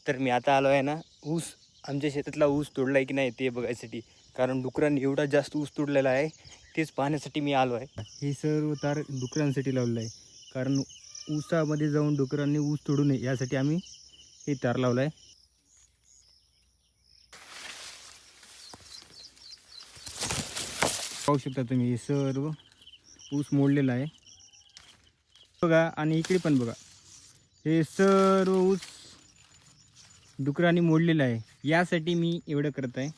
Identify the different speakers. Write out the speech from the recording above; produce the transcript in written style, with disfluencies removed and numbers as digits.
Speaker 1: तर मी आता आलो आहे ना ऊस, आमच्या शेतातला ऊस तोडला आहे की नाही ते बघायसाठी. कारण डुकरांनी एवढा जास्त ऊस तोडलेला आहे, तेच पाहण्यासाठी मी आलो आहे. हे सर्व तार डुकरांसाठी लावलेलं आहे, कारण ऊसामध्ये जाऊन डुकरांनी ऊस तोडू नये यासाठी आम्ही हे तार लावलं आहे. पाहू शकता तुम्ही, हे सर्व ऊस मोडलेला आहे बघा. आणि इकडे पण बघा, हे सर्व ऊस डुकरांनी मोडलेलं आहे. यासाठी मी एवढं करत आहे.